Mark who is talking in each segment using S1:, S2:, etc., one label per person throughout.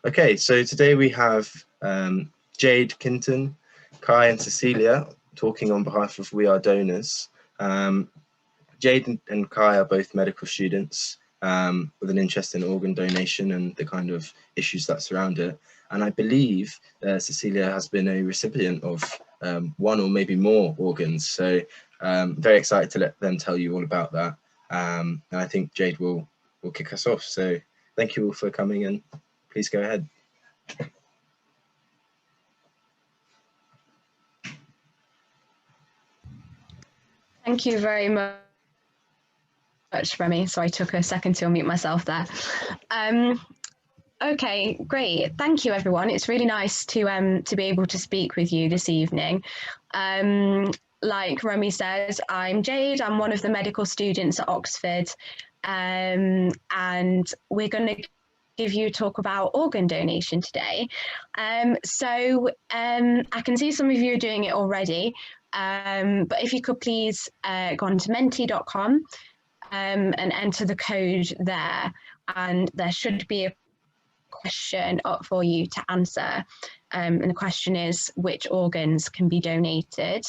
S1: Okay, so today we have Jade Kinton, Kai and Cecilia talking on behalf of We Are Donors. Jade and Kai are both medical students with an interest in organ donation and the kind of issues that surround it. And I believe Cecilia has been a recipient of one or maybe more organs. So very excited to let them tell you all about that. And I think Jade will kick us off. So thank you all for coming, and please go ahead.
S2: Thank you very much, Remy. So I took a second to unmute myself there. Okay, great. Thank you, everyone. It's really nice to be able to speak with you this evening. Like Remy says, I'm Jade. I'm one of the medical students at Oxford, and we're going to give you a talk about organ donation today. I can see some of you are doing it already, but if you could please go on to menti.com and enter the code there, and there should be a question up for you to answer, and the question is, which organs can be donated?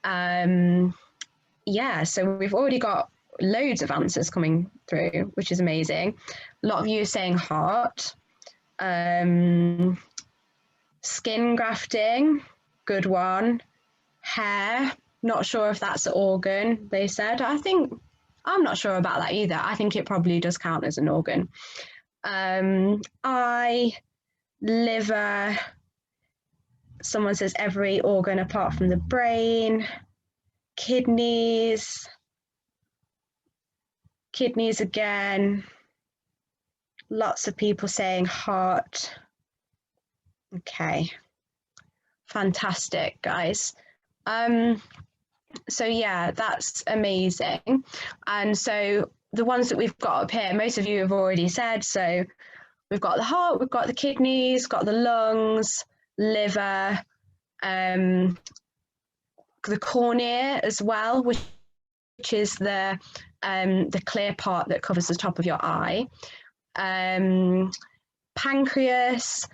S2: Yeah, so we've already got loads of answers coming through, which is amazing. A lot of you are saying heart, skin grafting, good one, hair, not sure if that's an organ, they said. I'm not sure about that either. I think it probably does count as an organ. Eye, liver, someone says every organ apart from the brain, kidneys again, lots of people saying heart. Okay, fantastic, guys. So yeah, that's amazing. And so the ones that we've got up here, most of you have already said, so we've got the heart, we've got the kidneys, got the lungs, liver, the cornea as well, which is the clear part that covers the top of your eye, pancreas,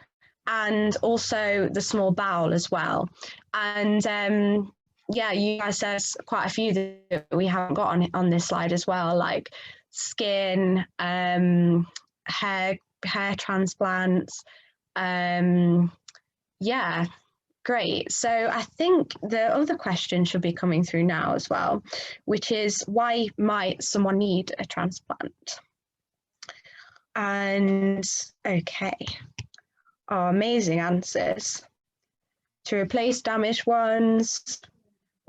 S2: and also the small bowel as well. And yeah, you guys said quite a few that we haven't got on this slide as well, like skin, hair transplants. Yeah, great. So I think the other question should be coming through now as well, which is, why might someone need a transplant? And okay, amazing answers. To replace damaged ones,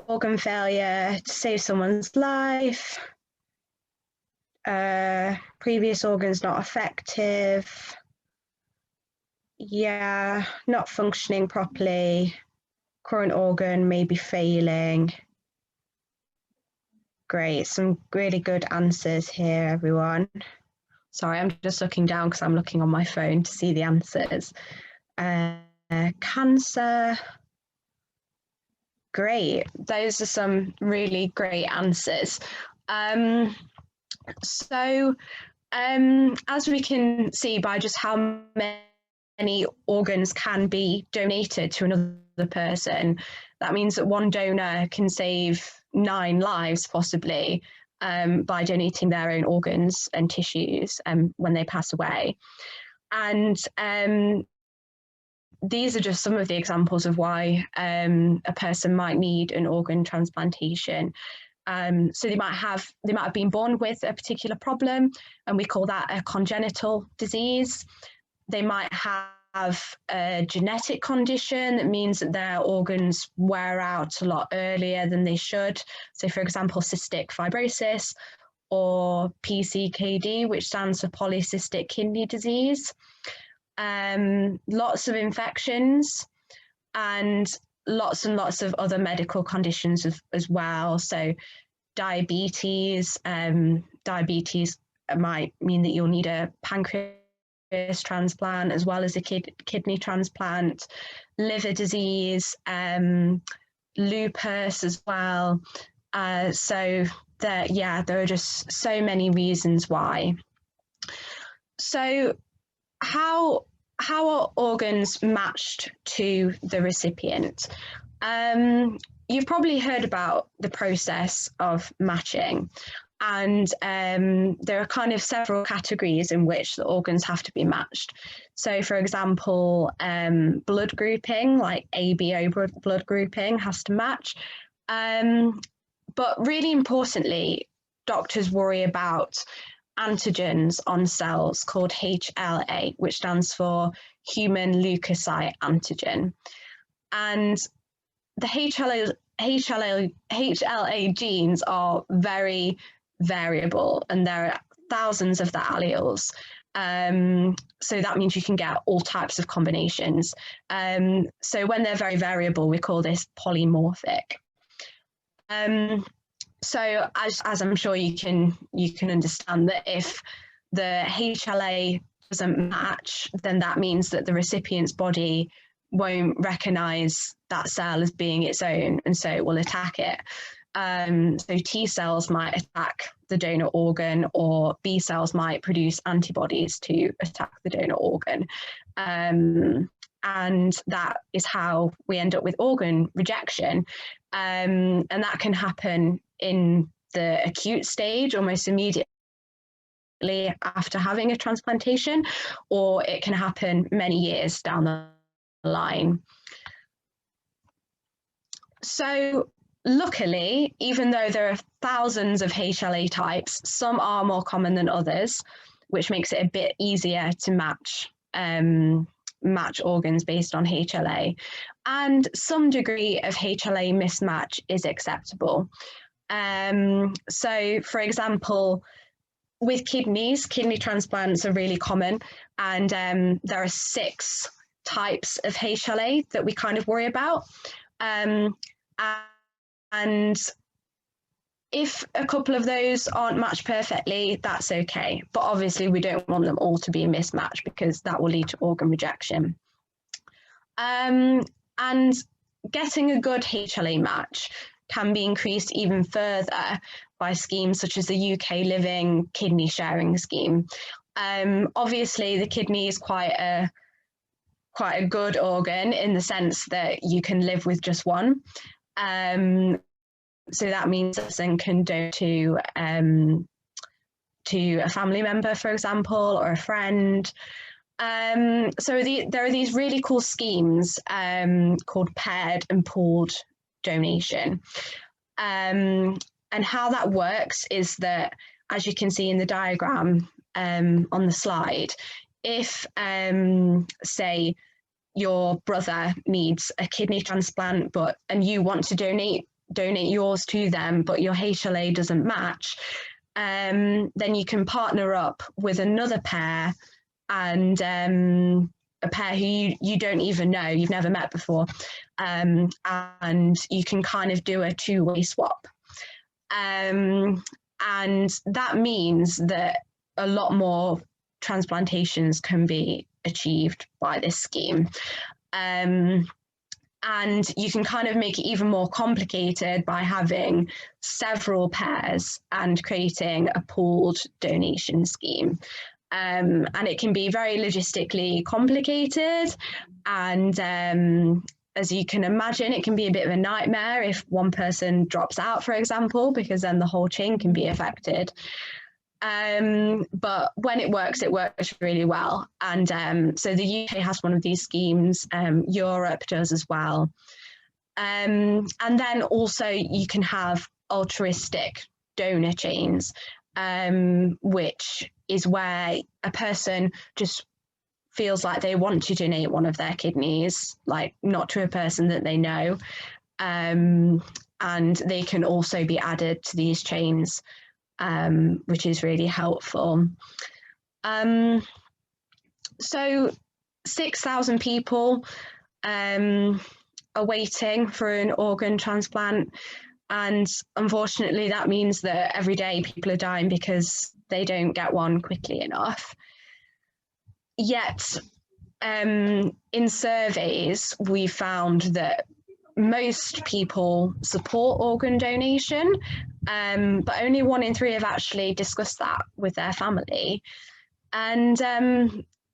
S2: organ failure, to save someone's life, previous organs not effective, yeah, not functioning properly, current organ may be failing. Great, some really good answers here, everyone. Sorry, I'm just looking down because I'm looking on my phone to see the answers. Cancer. Great, those are some really great answers. As we can see by just how many organs can be donated to another person, that means that one donor can save 9 lives possibly by donating their own organs and tissues when they pass away. And these are just some of the examples of why a person might need an organ transplantation. So they might have been born with a particular problem, and we call that a congenital disease. They might have a genetic condition that means that their organs wear out a lot earlier than they should. So for example, cystic fibrosis, or PCKD, which stands for polycystic kidney disease. Lots of infections, and lots of other medical conditions as well. So diabetes might mean that you'll need a pancreas transplant as well as a kidney transplant, liver disease, lupus as well. So there are just so many reasons why. So how how are organs matched to the recipient? You've probably heard about the process of matching, and there are kind of several categories in which the organs have to be matched. So, for example, blood grouping, like ABO blood grouping, has to match. But really importantly, doctors worry about antigens on cells called HLA, which stands for human leukocyte antigen. And the HLA genes are very variable, and there are thousands of the alleles. So that means you can get all types of combinations. So when they're very variable, we call this polymorphic. So as I'm sure you can understand, that if the HLA doesn't match, then that means that the recipient's body won't recognize that cell as being its own, and so it will attack it. So T cells might attack the donor organ, or B cells might produce antibodies to attack the donor organ. And that is how we end up with organ rejection. And that can happen in the acute stage, almost immediately after having a transplantation, or it can happen many years down the line. So luckily, even though there are thousands of HLA types, some are more common than others, which makes it a bit easier to match organs based on HLA. And some degree of HLA mismatch is acceptable. So, for example, with kidneys, kidney transplants are really common, and there are 6 types of HLA that we kind of worry about. And if a couple of those aren't matched perfectly, that's okay. But obviously we don't want them all to be a mismatch, because that will lead to organ rejection. And getting a good HLA match can be increased even further by schemes such as the UK Living Kidney Sharing Scheme. Obviously the kidney is quite a good organ in the sense that you can live with just one. So that means a person can donate to a family member, for example, or a friend. So there are these really cool schemes called paired and pooled donation. And how that works is that, as you can see in the diagram on the slide, if, say, your brother needs a kidney transplant, and you want to donate yours to them, but your HLA doesn't match, then you can partner up with another pair, and a pair who you don't even know, you've never met before, and you can kind of do a 2-way swap. And that means that a lot more transplantations can be achieved by this scheme. And you can kind of make it even more complicated by having several pairs and creating a pooled donation scheme. And it can be very logistically complicated. And as you can imagine, it can be a bit of a nightmare if one person drops out, for example, because then the whole chain can be affected. But when it works really well. And so the UK has one of these schemes, Europe does as well. And then also you can have altruistic donor chains, which is where a person just feels like they want to donate one of their kidneys, like not to a person that they know. And they can also be added to these chains, which is really helpful. So 6,000 people are waiting for an organ transplant. And unfortunately, that means that every day people are dying because they don't get one quickly enough. Yet, in surveys, we found that most people support organ donation, but only 1 in 3 have actually discussed that with their family. And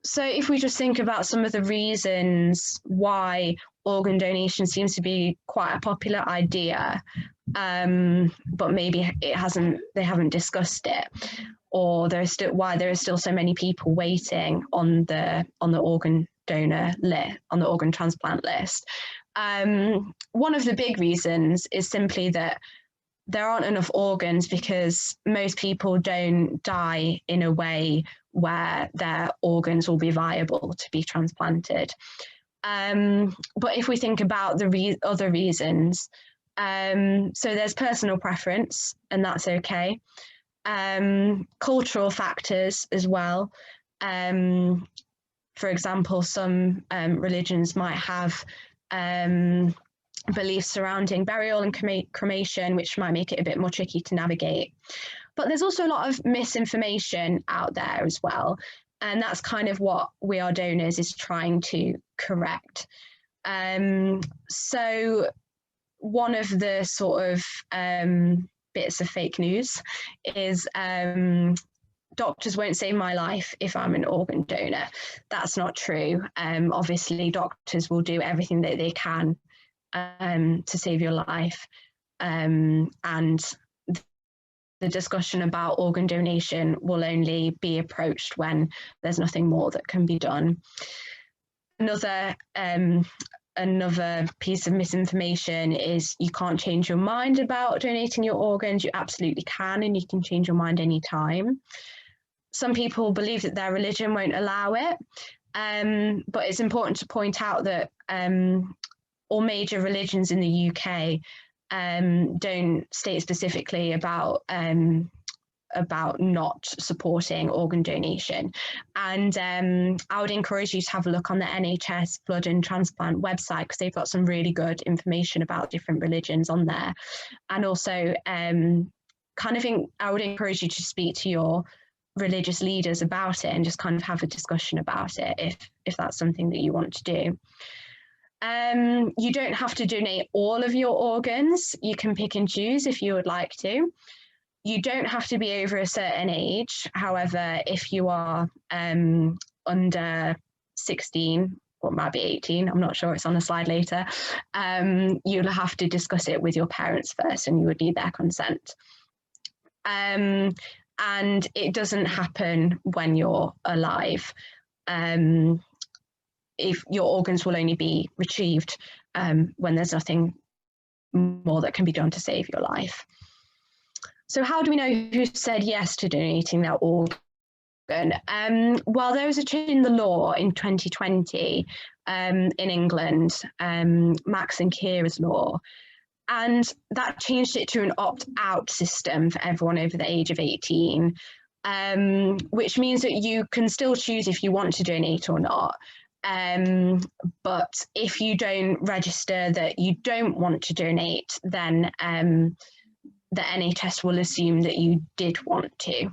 S2: So if we just think about some of the reasons why organ donation seems to be quite a popular idea, but maybe they haven't discussed it, or why there are still so many people waiting on the organ donor list, on the organ transplant list. One of the big reasons is simply that there aren't enough organs because most people don't die in a way where their organs will be viable to be transplanted. But if we think about the other reasons, so there's personal preference, and that's okay. Cultural factors as well. For example, some religions might have beliefs surrounding burial and cremation, which might make it a bit more tricky to navigate. But there's also a lot of misinformation out there as well. And that's kind of what We Are Donors is trying to correct. So one of the sort of bits of fake news is doctors won't save my life if I'm an organ donor. That's not true. Obviously, doctors will do everything that they can to save your life. And the discussion about organ donation will only be approached when there's nothing more that can be done. Another piece of misinformation is you can't change your mind about donating your organs. You absolutely can, and you can change your mind anytime. Some people believe that their religion won't allow it, but it's important to point out that all major religions in the UK don't state specifically about not supporting organ donation. And I would encourage you to have a look on the NHS Blood and Transplant website, because they've got some really good information about different religions on there. And also, I would encourage you to speak to your religious leaders about it and just kind of have a discussion about it if that's something that you want to do. You don't have to donate all of your organs. You can pick and choose if you would like to. You don't have to be over a certain age. However, if you are under 16, or it might be 18, I'm not sure, it's on the slide later, you'll have to discuss it with your parents first, and you would need their consent. And it doesn't happen when you're alive. If your organs will only be retrieved when there's nothing more that can be done to save your life. So how do we know who said yes to donating their organ? Well, there was a change in the law in 2020 in England, Max and Kira's law, and that changed it to an opt-out system for everyone over the age of 18, which means that you can still choose if you want to donate or not. But if you don't register that you don't want to donate, then the NHS will assume that you did want to.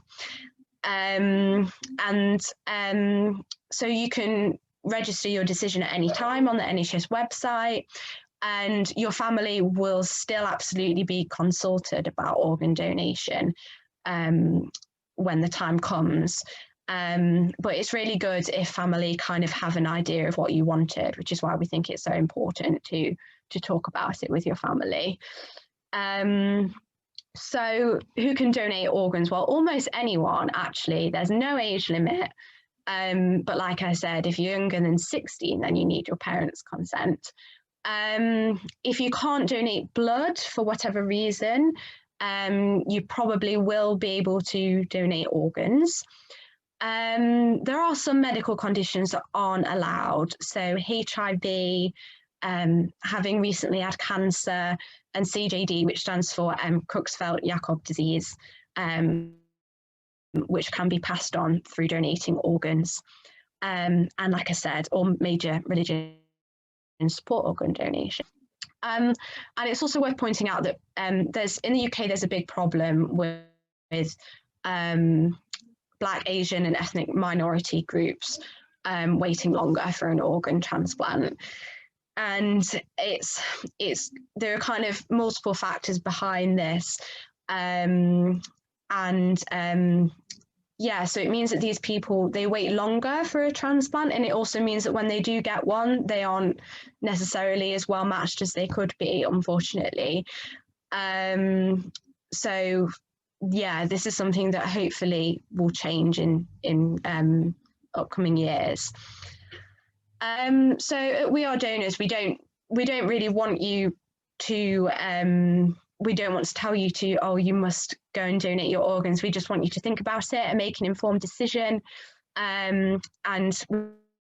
S2: So you can register your decision at any time on the NHS website, and your family will still absolutely be consulted about organ donation when the time comes. But it's really good if family kind of have an idea of what you wanted, which is why we think it's so important to talk about it with your family. So who can donate organs? Well, almost anyone, actually. There's no age limit. But like I said, if you're younger than 16, then you need your parents' consent. If you can't donate blood for whatever reason, you probably will be able to donate organs. There are some medical conditions that aren't allowed. So HIV, having recently had cancer, and CJD, which stands for Creutzfeldt-Jakob disease, which can be passed on through donating organs. And like I said, all major religions support organ donation. And it's also worth pointing out that in the UK, there's a big problem with Black, Asian and ethnic minority groups waiting longer for an organ transplant. And there are kind of multiple factors behind this. yeah, so it means that these people, they wait longer for a transplant, and it also means that when they do get one, they aren't necessarily as well matched as they could be, unfortunately. So yeah, this is something that hopefully will change in upcoming years. So We Are Donors, we don't really want you to we don't want to tell you to, oh, you must go and donate your organs. We just want you to think about it and make an informed decision. And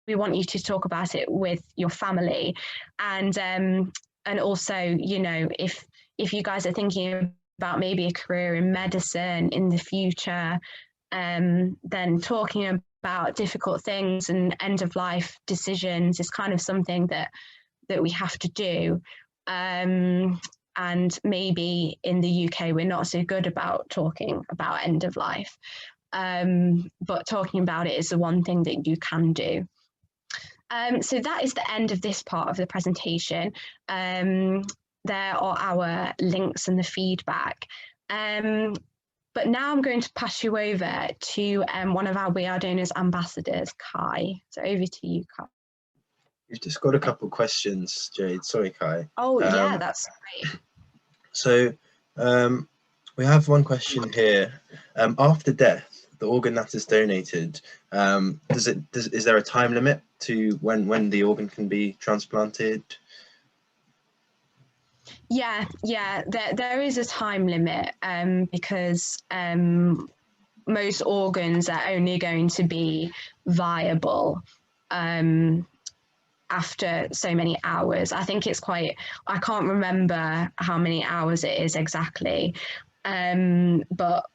S2: we want you to talk about it with your family. And also, you know, if you guys are thinking about maybe a career in medicine in the future, then talking about difficult things and end of life decisions is kind of something that we have to do. And maybe in the UK, we're not so good about talking about end of life. But talking about it is the one thing that you can do. So that is the end of this part of the presentation. There are our links and the feedback. But now I'm going to pass you over to one of our We Are Donors ambassadors, Kai. So over to you, Kai.
S1: We've just got a couple of questions, Jade. Sorry, Kai.
S2: Oh, yeah, that's great.
S1: So we have one question here. After death, the organ that is donated, is there a time limit to when the organ can be transplanted?
S2: Yeah, there is a time limit because most organs are only going to be viable after so many hours. I think it's I can't remember how many hours it is exactly, but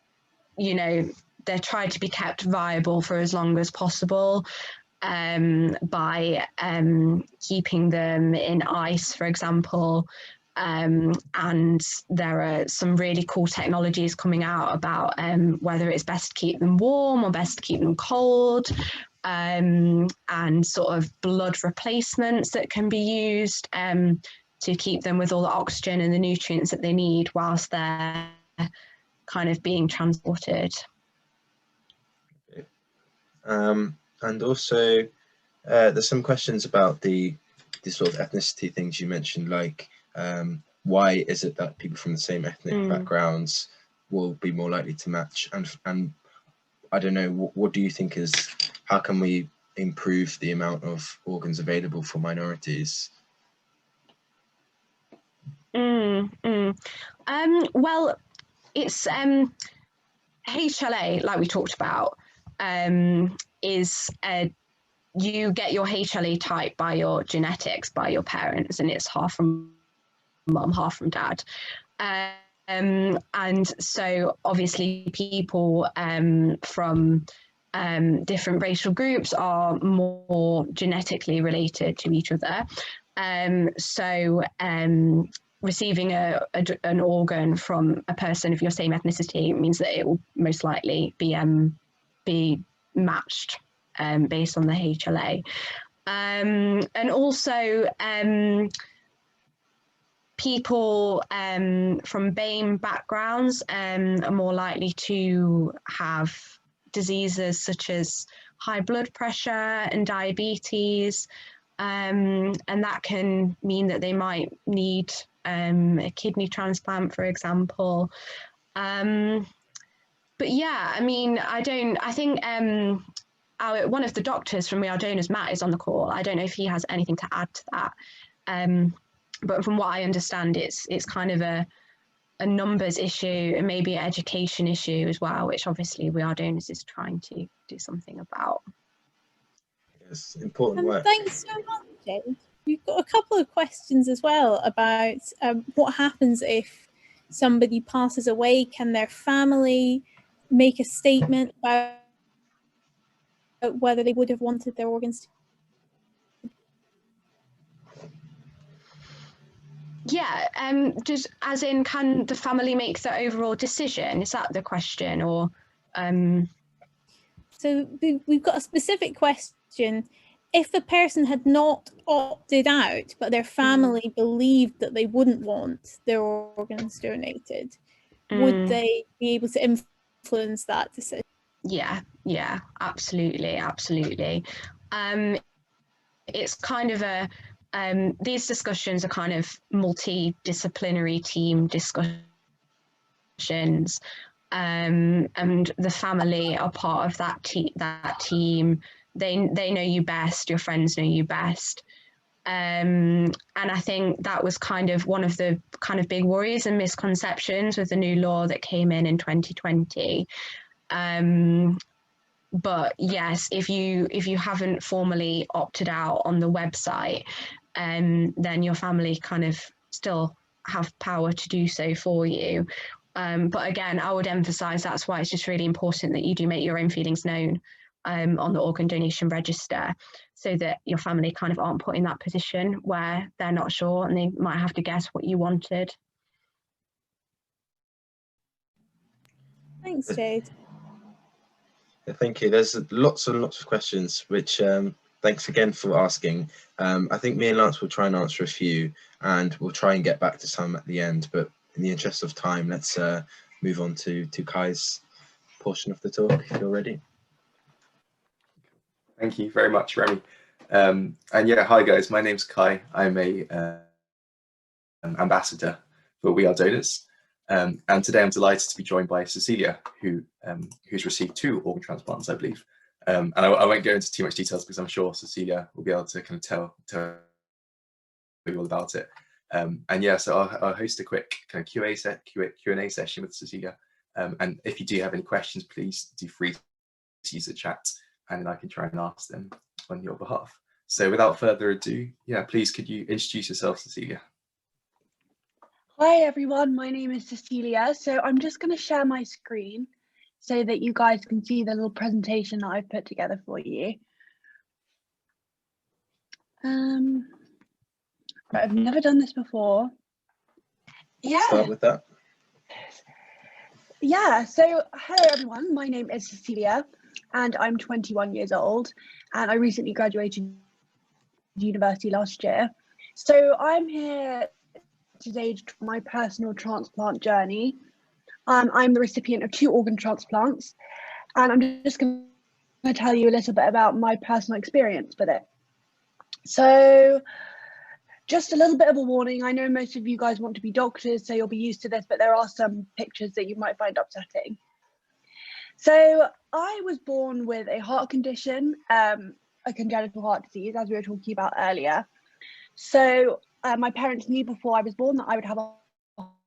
S2: you know, they're trying to be kept viable for as long as possible by keeping them in ice, for example. And there are some really cool technologies coming out about whether it's best to keep them warm or best to keep them cold, and sort of blood replacements that can be used to keep them with all the oxygen and the nutrients that they need whilst they're kind of being transported.
S1: Okay. And also, there's some questions about the sort of ethnicity things you mentioned, like why is it that people from the same ethnic backgrounds will be more likely to match? And I don't know, what do you think is, how can we improve the amount of organs available for minorities?
S2: Well, it's HLA, like we talked about, is you get your HLA type by your genetics, by your parents, and it's half from mum, half from dad. And so obviously people from different racial groups are more genetically related to each other. So receiving an organ from a person of your same ethnicity means that it will most likely be matched based on the HLA. And also people from BAME backgrounds are more likely to have diseases such as high blood pressure and diabetes, and that can mean that they might need a kidney transplant, for example. But yeah, I mean, I think one of the doctors from We Are Donors, Matt, is on the call. I don't know if he has anything to add to that. But from what I understand, it's kind of a numbers issue and maybe an education issue as well, which obviously We Are Donors is trying to do something about.
S1: Yes, important work.
S3: Thanks so much, Jade. We've got a couple of questions as well about what happens if somebody passes away. Can their family make a statement about whether they would have wanted their organs to?
S2: Yeah, just as in, can the family make the overall decision? Is that the question, or?
S3: So we've got a specific question. If the person had not opted out, but their family believed that they wouldn't want their organs donated, would they be able to influence that decision?
S2: Yeah, absolutely. It's kind of these discussions are kind of multidisciplinary team discussions, and the family are part of that team. They know you best. Your friends know you best. And I think that was kind of one of the kind of big worries and misconceptions with the new law that came in 2020. But yes, if you haven't formally opted out on the website, then your family kind of still have power to do so for you. But again, I would emphasize that's why it's just really important that you do make your own feelings known on the organ donation register, so that your family kind of aren't put in that position where they're not sure and they might have to guess what you wanted.
S3: Thanks, Jade.
S1: Thank you. There's lots and lots of questions, which thanks again for asking. I think me and Lance will try and answer a few, and we'll try and get back to some at the end. But in the interest of time, let's move on to Kai's portion of the talk, if you're ready.
S4: Thank you very much, Remy. And yeah, hi guys, my name's Kai. I'm a ambassador for We Are Donors. And today I'm delighted to be joined by Cecilia, who's received 2 organ transplants, I believe. And I won't go into too much details because I'm sure Cecilia will be able to kind of tell you all about it. And yeah, so I'll host a quick kind of Q&A session with Cecilia. And if you do have any questions, please do free to use the chat, and then I can try and ask them on your behalf. So without further ado, yeah, please could you introduce yourself, Cecilia?
S5: Hi everyone, my name is Cecilia. So I'm just going to share my screen so that you guys can see the little presentation that I've put together for you. But I've never done this before. Yeah.
S1: Start with that.
S5: Yeah, so hello everyone, my name is Cecilia and I'm 21 years old and I recently graduated university last year. So I'm here today to my personal transplant journey. I'm the recipient of 2 organ transplants, and I'm just going to tell you a little bit about my personal experience with it. So just a little bit of a warning. I know most of you guys want to be doctors, so you'll be used to this, but there are some pictures that you might find upsetting. So I was born with a heart condition, a congenital heart disease, as we were talking about earlier. So my parents knew before I was born that I would have a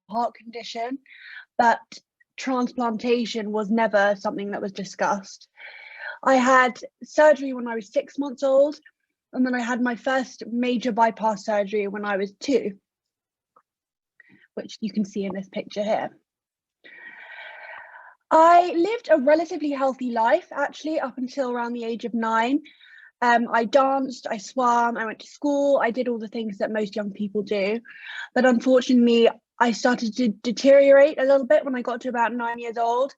S5: heart condition, but transplantation was never something that was discussed. I had surgery when I was 6 months old, and then I had my first major bypass surgery when I was 2, which you can see in this picture here. I lived a relatively healthy life, actually, up until around the age of 9. I danced, I swam, I went to school, I did all the things that most young people do. But unfortunately, I started to deteriorate a little bit when I got to about 9 years old.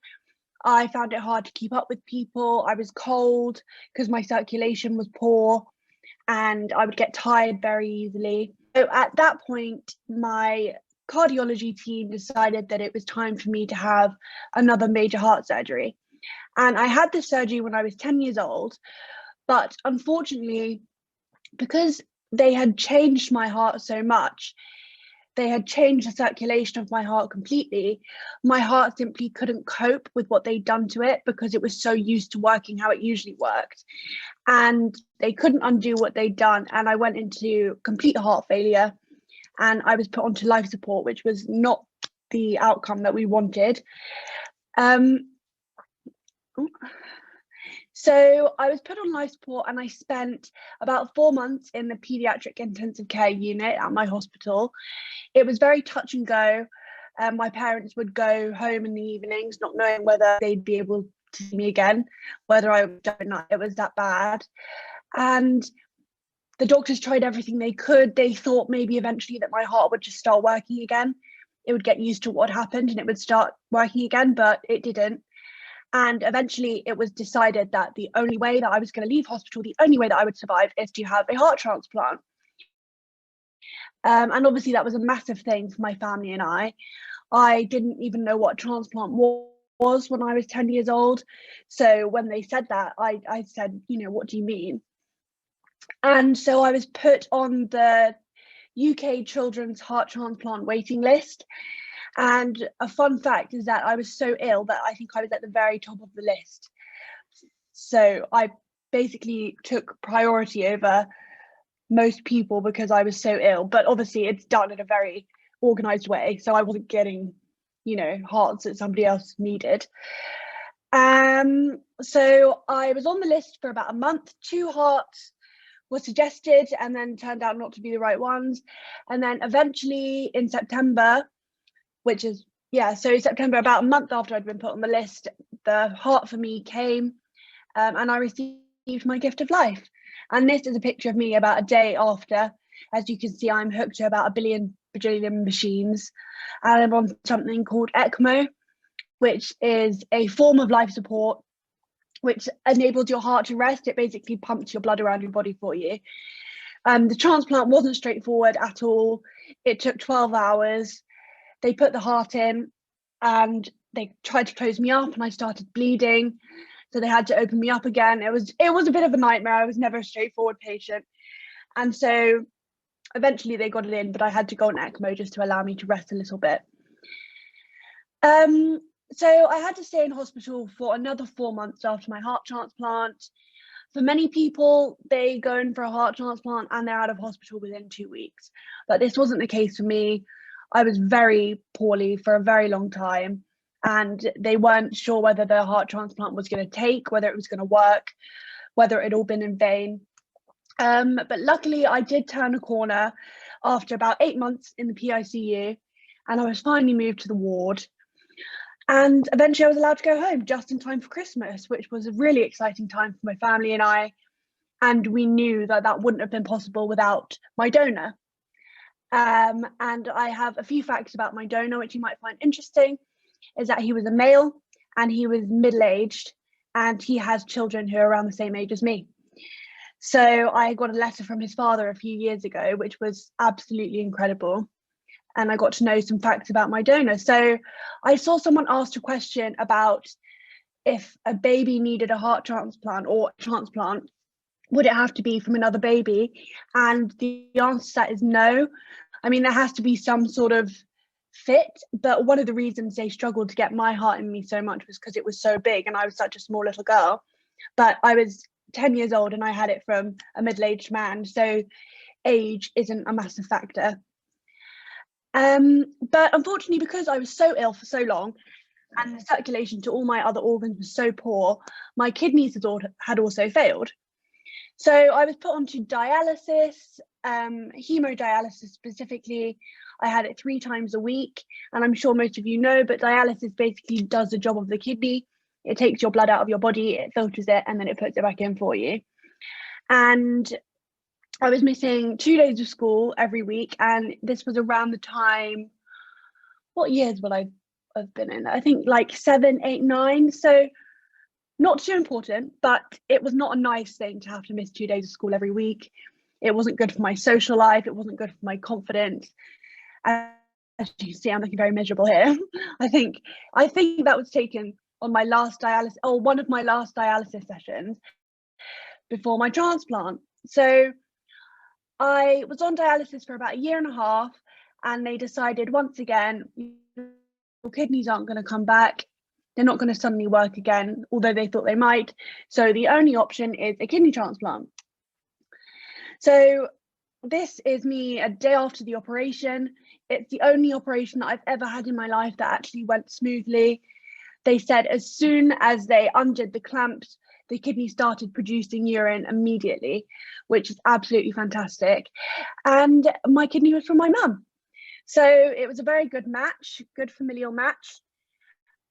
S5: I found it hard to keep up with people. I was cold because my circulation was poor and I would get tired very easily. So at that point, my cardiology team decided that it was time for me to have another major heart surgery. And I had this surgery when I was 10 years old. But unfortunately, because they had changed my heart so much, they had changed the circulation of my heart completely, my heart simply couldn't cope with what they'd done to it because it was so used to working how it usually worked. And they couldn't undo what they'd done. And I went into complete heart failure and I was put onto life support, which was not the outcome that we wanted. So I was put on life support and I spent about 4 months in the pediatric intensive care unit at my hospital. It was very touch and go. My parents would go home in the evenings, not knowing whether they'd be able to see me again, whether I would die or not. It was that bad. And the doctors tried everything they could. They thought maybe eventually that my heart would just start working again. It would get used to what happened and it would start working again, but it didn't. And eventually it was decided that the only way that I was going to leave hospital, the only way that I would survive is to have a heart transplant. And obviously that was a massive thing for my family and I. I didn't even know what a transplant was when I was 10 years old. So when they said that, I said, you know, what do you mean? And so I was put on the UK Children's Heart Transplant waiting list. And a fun fact is that I was so ill that I think I was at the very top of the list. So I basically took priority over most people because I was so ill. But obviously it's done in a very organized way. So I wasn't getting, you know, hearts that somebody else needed. So I was on the list for about a month. 2 hearts were suggested and then turned out not to be the right ones. And then eventually in September, which is, yeah, so September, about a month after I'd been put on the list, the heart for me came, and I received my gift of life. And this is a picture of me about a day after. As you can see, I'm hooked to about a billion bajillion machines, and I'm on something called ECMO, which is a form of life support which enables your heart to rest. It basically pumps your blood around your body for you. The transplant wasn't straightforward at all. It took 12 hours. They put the heart in and they tried to close me up and I started bleeding. So they had to open me up again. It was a bit of a nightmare. I was never a straightforward patient. And so eventually they got it in, but I had to go on ECMO just to allow me to rest a little bit. So I had to stay in hospital for another 4 months after my heart transplant. For many people, they go in for a heart transplant and they're out of hospital within 2 weeks. But this wasn't the case for me. I was very poorly for a very long time, and they weren't sure whether the heart transplant was going to take, whether it was going to work, whether it had all been in vain. But luckily, I did turn a corner after about 8 months in the PICU, and I was finally moved to the ward. And eventually I was allowed to go home just in time for Christmas, which was a really exciting time for my family and I. And we knew that that wouldn't have been possible without my donor. And I have a few facts about my donor, which you might find interesting, is that he was a male and he was middle-aged and he has children who are around the same age as me. So I got a letter from his father a few years ago, which was absolutely incredible. And I got to know some facts about my donor. So I saw someone asked a question about if a baby needed a heart transplant or transplant, would it have to be from another baby? And the answer to that is no. I mean, there has to be some sort of fit, but one of the reasons they struggled to get my heart in me so much was because it was so big and I was such a small little girl. But I was 10 years old and I had it from a middle-aged man, so age isn't a massive factor. But unfortunately, because I was so ill for so long and the circulation to all my other organs was so poor, my kidneys had also failed. So I was put onto dialysis, hemodialysis specifically. I had it 3 times a week, and I'm sure most of you know, but dialysis basically does the job of the kidney. It takes your blood out of your body, it filters it, and then it puts it back in for you. And I was missing 2 days of school every week, and this was around the time, what years would I have been in? I think like 7, 8, 9. So not too important, but it was not a nice thing to have to miss 2 days of school every week. It wasn't good for my social life. It wasn't good for my confidence. As you see, I'm looking very miserable here. I think that was taken on my last dialysis, or one of my last dialysis sessions before my transplant. So I was on dialysis for about 1.5 years, and they decided once again, your kidneys aren't going to come back. They're not going to suddenly work again, although they thought they might. So the only option is a kidney transplant. So this is me a day after the operation. It's the only operation that I've ever had in my life that actually went smoothly. They said as soon as they undid the clamps, the kidney started producing urine immediately, which is absolutely fantastic. And my kidney was from my mum. So it was a very good match, good familial match,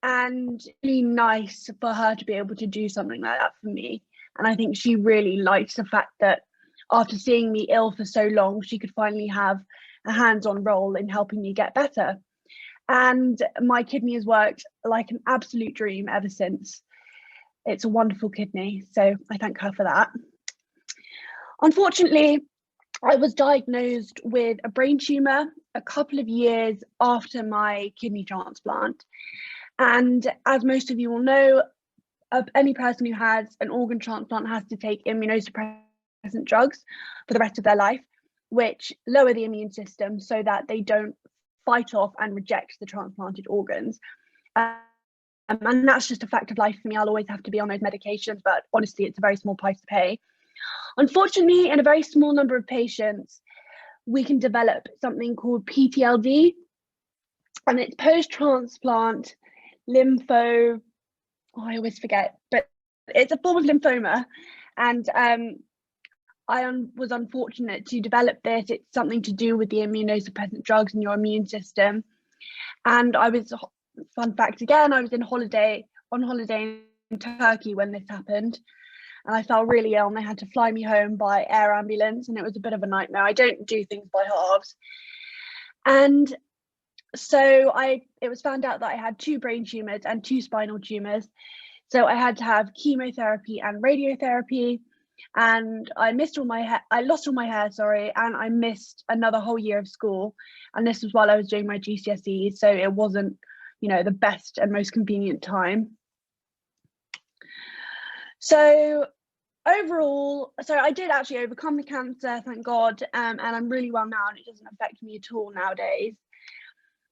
S5: and really nice for her to be able to do something like that for me. And I think she really liked the fact that after seeing me ill for so long, she could finally have a hands-on role in helping me get better. And my kidney has worked like an absolute dream ever since. It's a wonderful kidney, so I thank her for that. Unfortunately, I was diagnosed with a brain tumor a couple of years after my kidney transplant. And as most of you will know, any person who has an organ transplant has to take immunosuppressant drugs for the rest of their life, which lower the immune system so that they don't fight off and reject the transplanted organs. And that's just a fact of life for me. I'll always have to be on those medications, but honestly, it's a very small price to pay. Unfortunately, in a very small number of patients, we can develop something called PTLD, and it's post-transplant I always forget, but it's a form of lymphoma. And I was unfortunate to develop this. It's something to do with the immunosuppressant drugs in your immune system. And fun fact again, I was on holiday in Turkey when this happened. And I felt really ill and they had to fly me home by air ambulance, and it was a bit of a nightmare. I don't do things by halves. And so it was found out that I had 2 brain tumours and 2 spinal tumours. So I had to have chemotherapy and radiotherapy, and I lost all my hair, and I missed another whole year of school. And this was while I was doing my GCSEs, so it wasn't, the best and most convenient time. So overall, I did actually overcome the cancer, thank God, and I'm really well now, and it doesn't affect me at all nowadays.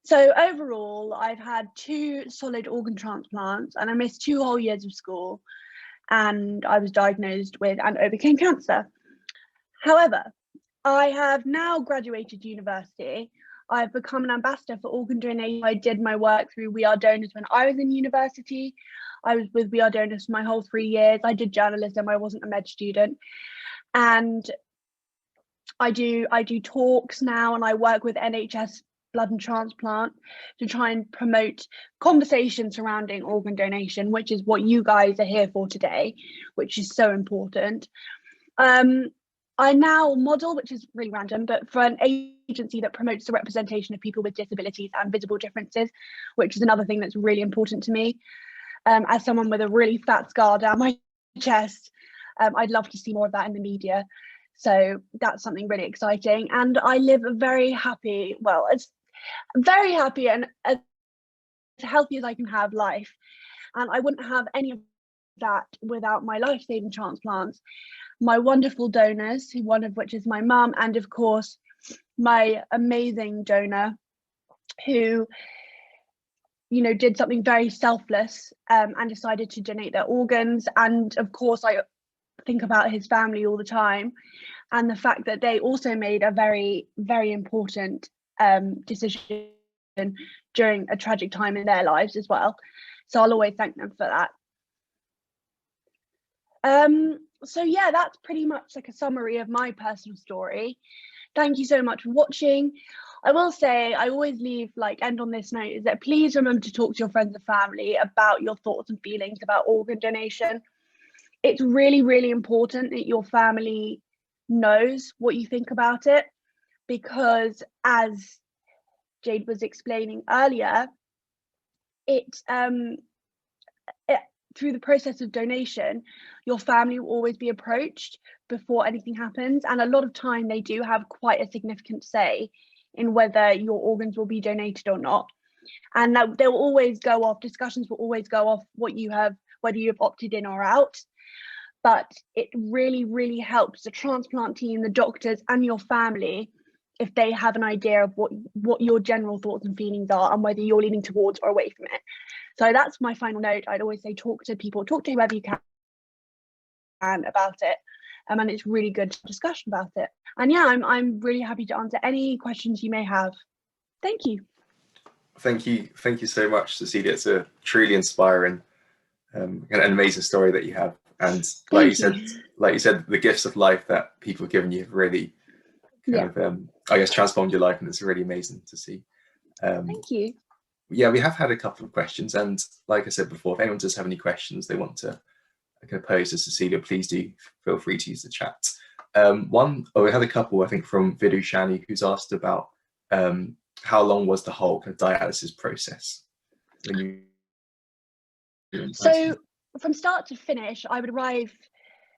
S5: So overall, I've had 2 solid organ transplants, and I missed 2 whole years of school, and I was diagnosed with and overcame cancer. However, I have now graduated university. I've become an ambassador for organ donation. I did my work through We Are Donors when I was in university. I was with We Are Donors for my whole 3 years. I did journalism. I wasn't a med student. And I do talks now, and I work with NHS Blood and Transplant to try and promote conversation surrounding organ donation, which is what you guys are here for today, which is so important. I now model, which is really random, but for an agency that promotes the representation of people with disabilities and visible differences, which is another thing that's really important to me. As someone with a really fat scar down my chest, I'd love to see more of that in the media. So that's something really exciting. And I live a very happy, and as healthy as I can have life. And I wouldn't have any of that without my life-saving transplants. My wonderful donors, one of which is my mum, and of course, my amazing donor who, did something very selfless and decided to donate their organs. And of course, I think about his family all the time, and the fact that they also made a very, very important decision during a tragic time in their lives as well. So I'll always thank them for that. So yeah, that's pretty much like a summary of my personal story. Thank you so much for watching. I will say, I always end on this note, is that please remember to talk to your friends and family about your thoughts and feelings about organ donation. It's really, really important that your family knows what you think about it, because as Jade was explaining earlier, through the process of donation, your family will always be approached before anything happens. And a lot of time they do have quite a significant say in whether your organs will be donated or not. And that they'll always go off, discussions will always go off whether you have opted in or out. But it really, really helps the transplant team, the doctors, and your family if they have an idea of what your general thoughts and feelings are and whether you're leaning towards or away from it. So that's my final note. I'd always say talk to whoever you can about it, and it's really good discussion about it. And yeah, I'm really happy to answer any questions you may have. Thank you.
S4: Thank you so much, Cecilia. It's a truly inspiring and an amazing story that you have. And like you said, the gifts of life that people have given you have really transformed your life, and it's really amazing to see.
S5: Thank you.
S4: Yeah, we have had a couple of questions, and like I said before, if anyone does have any questions they want to pose to Cecilia, please do feel free to use the chat. We had a couple, I think, from Vidu Shani, who's asked about how long was the whole kind of dialysis process when you
S5: So from start to finish, I would arrive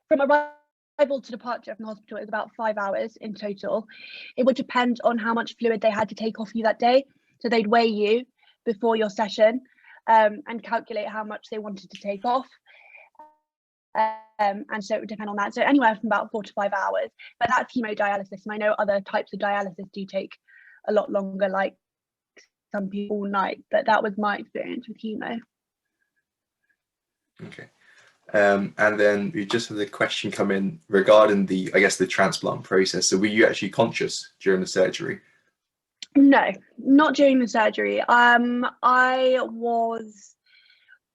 S5: from arrival to departure from the hospital. It was about 5 hours in total. It would depend on how much fluid they had to take off you that day. So they'd weigh you before your session, and calculate how much they wanted to take off. And so it would depend on that. So anywhere from about 4 to 5 hours, but that's hemodialysis. And I know other types of dialysis do take a lot longer, like some people all night, but that was my experience with hemo.
S4: Okay. And then we just had a question come in regarding the, I guess, the transplant process. So were you actually conscious during the surgery?
S5: No, not during the surgery. I was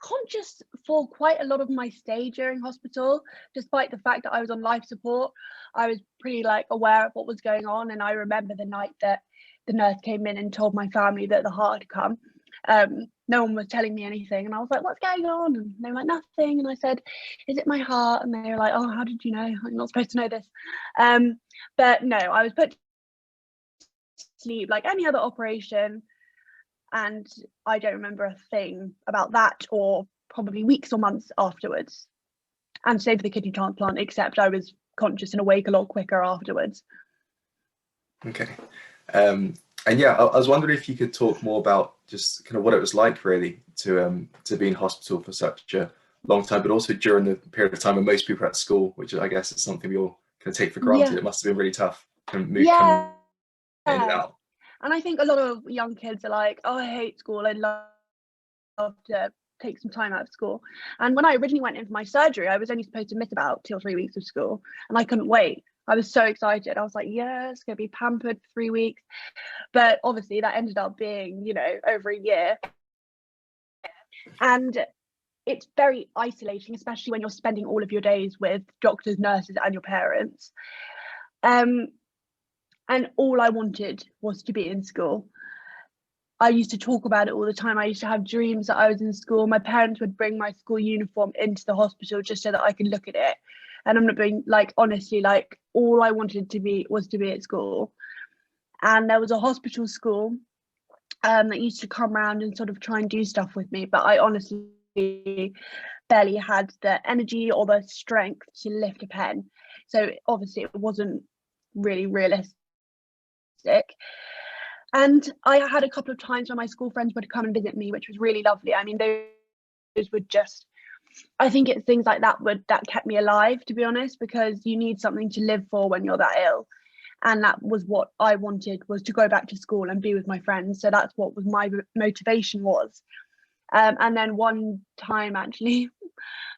S5: conscious for quite a lot of my stay during hospital, despite the fact that I was on life support. I was pretty like aware of what was going on, and I remember the night that the nurse came in and told my family that the heart had come. No one was telling me anything, and I was like, what's going on? And they were like, nothing. And I said, is it my heart? And they were like, oh, how did you know? I'm not supposed to know this. But no, I was put to sleep like any other operation, and I don't remember a thing about that, or probably weeks or months afterwards. And same for the kidney transplant, except I was conscious and awake a lot quicker afterwards.
S4: Okay. And yeah, I was wondering if you could talk more about just kind of what it was like really to be in hospital for such a long time, but also during the period of time when most people are at school, which I guess is something we all kind of take for granted.
S5: Yeah.
S4: It must have been really tough to move
S5: Yeah.
S4: in and out.
S5: And I think a lot of young kids are like, oh, I hate school. I'd love to take some time out of school. And when I originally went in for my surgery, I was only supposed to miss about 2 or 3 weeks of school, and I couldn't wait. I was so excited. I was like, yes, gonna be pampered for 3 weeks. But obviously that ended up being, you know, over a year. And it's very isolating, especially when you're spending all of your days with doctors, nurses, and your parents. And all I wanted was to be in school. I used to talk about it all the time. I used to have dreams that I was in school. My parents would bring my school uniform into the hospital just so that I could look at it. And I'm not being like, honestly, like all I wanted to be was to be at school. And there was a hospital school that used to come around and sort of try and do stuff with me. But I honestly barely had the energy or the strength to lift a pen. So obviously it wasn't really realistic. And I had a couple of times when my school friends would come and visit me, which was really lovely. I mean, those would just, I think it's things like that that kept me alive, to be honest, because you need something to live for when you're that ill. And that was what I wanted, was to go back to school and be with my friends. So that's what was my motivation was. And then one time, actually,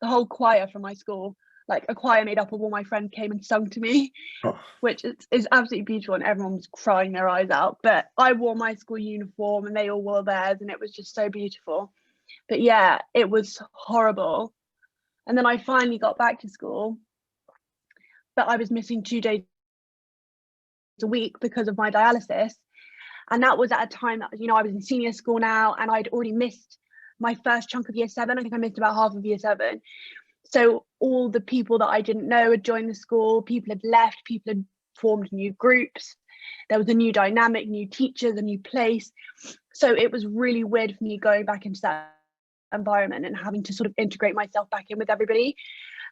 S5: the whole choir from my school, like a choir made up of all my friends, came and sung to me, which is absolutely beautiful, and everyone was crying their eyes out. But I wore my school uniform and they all wore theirs, and it was just so beautiful. But yeah, it was horrible. And then I finally got back to school, but I was missing 2 days a week because of my dialysis. And that was at a time that, you know, I was in senior school now, and I'd already missed my first chunk of year 7. I think I missed about half of year 7. So all the people that I didn't know had joined the school, people had left, people had formed new groups. There was a new dynamic, new teachers, a new place. So it was really weird for me going back into that environment and having to sort of integrate myself back in with everybody,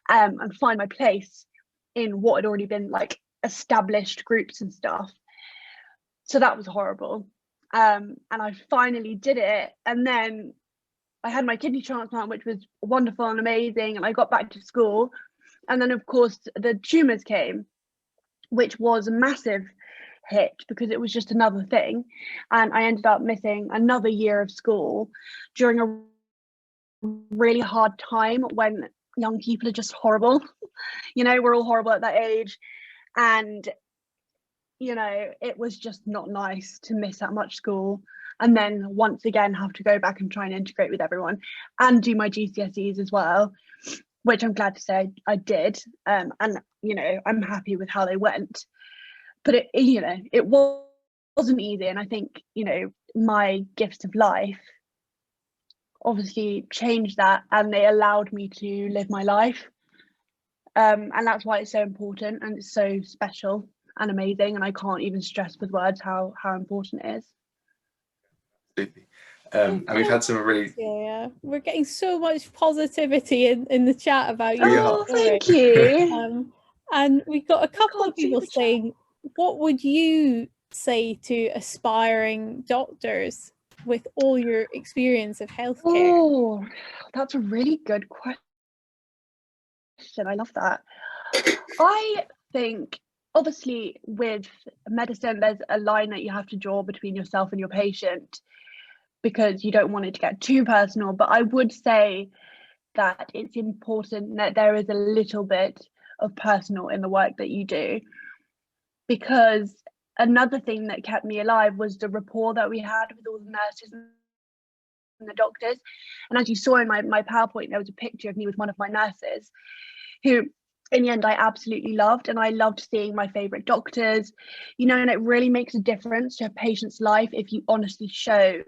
S5: and find my place in what had already been like established groups and stuff. So that was horrible. And I finally did it. And then I had my kidney transplant, which was wonderful and amazing. And I got back to school. And then, of course, the tumours came, which was a massive hit because it was just another thing. And I ended up missing another year of school during a really hard time when young people are just horrible. You know, we're all horrible at that age. And, you know, it was just not nice to miss that much school. And then once again have to go back and try and integrate with everyone and do my GCSEs as well, which I'm glad to say I did. And, you know, I'm happy with how they went. But, you know, it wasn't easy. And I think, you know, my gifts of life obviously changed that, and they allowed me to live my life. And that's why it's so important, and it's so special and amazing. And I can't even stress with words how important it is.
S4: Absolutely. And we've had some really...
S3: Yeah, we're getting so much positivity in the chat about you.
S5: Oh, thank you.
S3: And we've got a couple of people saying, what would you say to aspiring doctors? with all your experience of healthcare?
S5: Oh, that's a really good question. I love that. I think, obviously, with medicine, there's a line that you have to draw between yourself and your patient because you don't want it to get too personal. But I would say that it's important that there is a little bit of personal in the work that you do, because another thing that kept me alive was the rapport that we had with all the nurses and the doctors. And as you saw in my PowerPoint, there was a picture of me with one of my nurses who in the end I absolutely loved, and I loved seeing my favorite doctors, you know. And it really makes a difference to a patient's life if you honestly show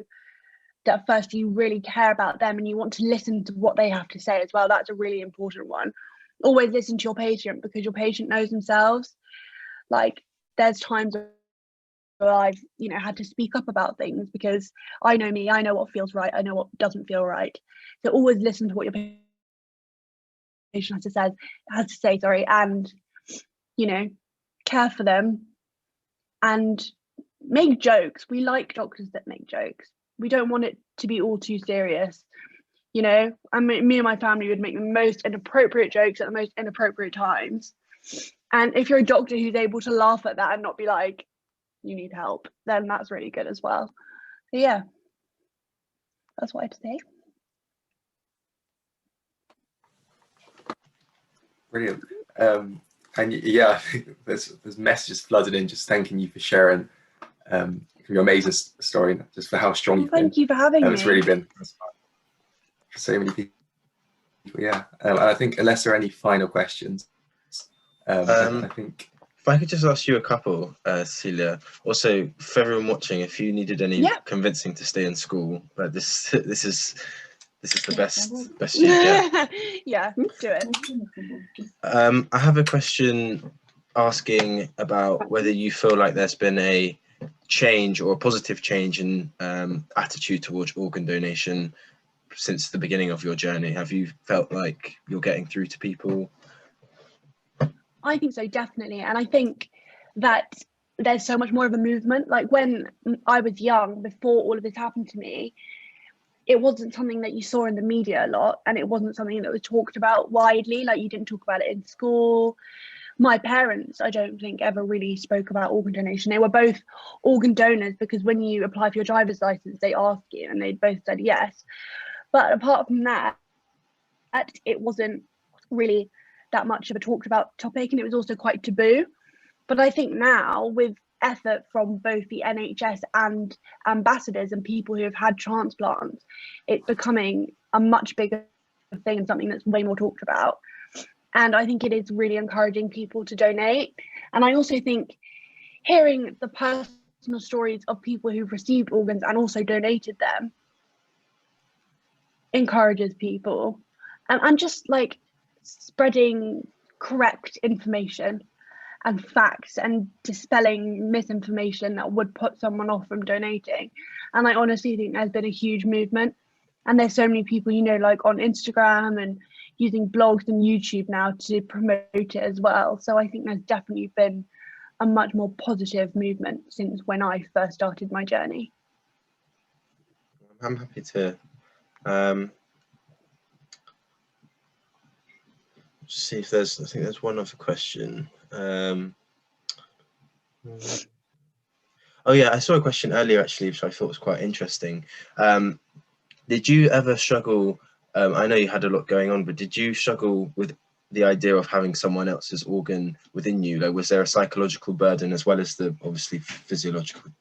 S5: that first you really care about them and you want to listen to what they have to say as well. That's a really important one. Always listen to your patient, because your patient knows themselves. Like, there's times where I've, you know, had to speak up about things because I know me, I know what feels right, I know what doesn't feel right. So always listen to what your patient has to say, and, you know, care for them and make jokes. We like doctors that make jokes. We don't want it to be all too serious, you know. I mean, me and my family would make the most inappropriate jokes at the most inappropriate times. And if you're a doctor who's able to laugh at that and not be like, you need help, then that's really good as well. So yeah, that's what I'd say.
S4: Brilliant. And yeah, I think there's messages flooded in just thanking you for sharing your amazing story, just for how strong you've been.
S5: Thank you for having me.
S4: It's really been for so many people. Yeah, and I think unless there are any final questions, I think
S1: if I could just ask you a couple, Cecilia. Also, for everyone watching, if you needed any convincing to stay in school, but this is the best you get.
S5: Yeah, do it.
S1: I have a question asking about whether you feel like there's been a change or a positive change in attitude towards organ donation since the beginning of your journey. Have you felt like you're getting through to people?
S5: I think so, definitely. And I think that there's so much more of a movement. Like, when I was young, before all of this happened to me, it wasn't something that you saw in the media a lot, and it wasn't something that was talked about widely. Like, you didn't talk about it in school. My parents, I don't think, ever really spoke about organ donation. They were both organ donors because when you apply for your driver's license, they ask you, and they both said yes. But apart from that, it wasn't really that much of a talked about topic, and it was also quite taboo. But I think now, with effort from both the NHS and ambassadors and people who have had transplants, it's becoming a much bigger thing and something that's way more talked about. And I think it is really encouraging people to donate. And I also think hearing the personal stories of people who've received organs and also donated them encourages people. And just like spreading correct information and facts and dispelling misinformation that would put someone off from donating. And I honestly think there's been a huge movement. And there's so many people, you know, like on Instagram and using blogs and YouTube now to promote it as well. So I think there's definitely been a much more positive movement since when I first started my journey.
S1: I'm happy to see if there's, I think there's one other question. Oh yeah, I saw a question earlier actually, which I thought was quite interesting. Did you ever struggle, I know you had a lot going on, but did you struggle with the idea of having someone else's organ within you? Like, was there a psychological burden as well as the obviously physiological?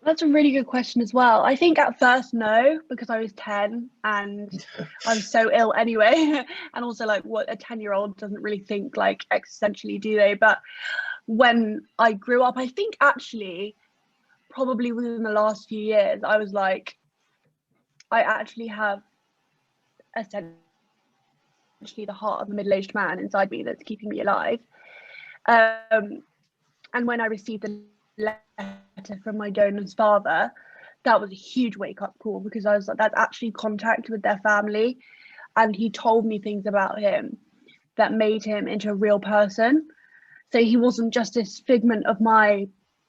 S5: That's a really good question as well. I think at first, no, because I was 10 and I was so ill anyway. And also, like, what a 10-year-old doesn't really think like existentially, do they? But when I grew up, I think actually probably within the last few years, I was like, I actually have essentially the heart of a middle-aged man inside me that's keeping me alive. And when I received the letter from my donor's father, that was a huge wake-up call, because I was like, that's actually contact with their family, and he told me things about him that made him into a real person. So he wasn't just this figment of my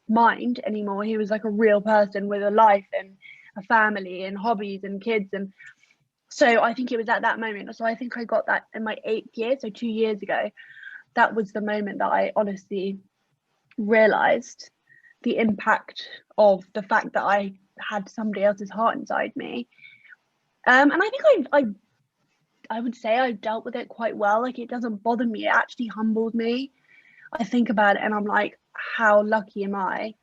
S5: mind anymore. He was like a real person with a life a family and hobbies and kids. And so I think it was at that moment. So I think I got that in my 8th year, so 2 years ago. That was the moment that I honestly realized the impact of the fact that I had somebody else's heart inside me. And I think I would say I've dealt with it quite well. Like, it doesn't bother me. It actually humbled me. I think about it and I'm like, how lucky am I?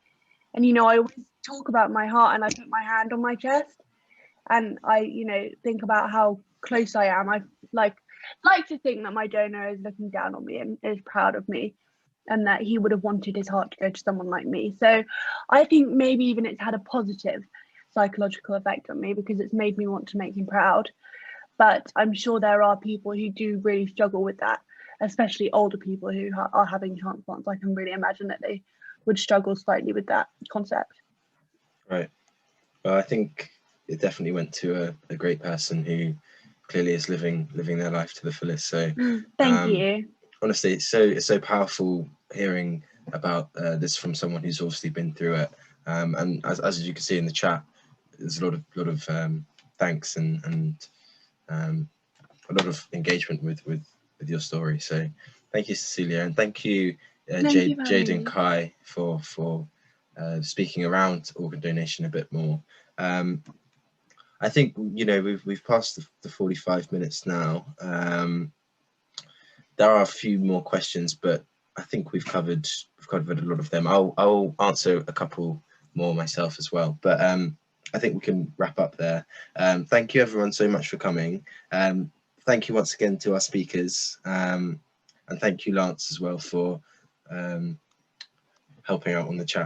S5: And, you know, I always talk about my heart and I put my hand on my chest and I, you know, think about how close I am. I like to think that my donor is looking down on me and is proud of me and that he would have wanted his heart to go to someone like me. So I think maybe even it's had a positive psychological effect on me because it's made me want to make him proud. But I'm sure there are people who do really struggle with that, especially older people who are having transplants. I can really imagine that they would struggle slightly with that concept.
S1: Right. Well, I think it definitely went to a great person who clearly is living their life to the fullest. So
S5: thank you.
S1: Honestly, it's so powerful hearing about this from someone who's obviously been through it. And as you can see in the chat, there's a lot of thanks and a lot of engagement with your story. So thank you, Cecilia, and thank you, Jade and Kai, for speaking around organ donation a bit more. I think, you know, we've passed the 45 minutes now. There are a few more questions, but I think we've covered a lot of them. I'll answer a couple more myself as well, but I think we can wrap up there. Thank you everyone so much for coming. Thank you once again to our speakers, and thank you, Lance, as well, for helping out on the chat.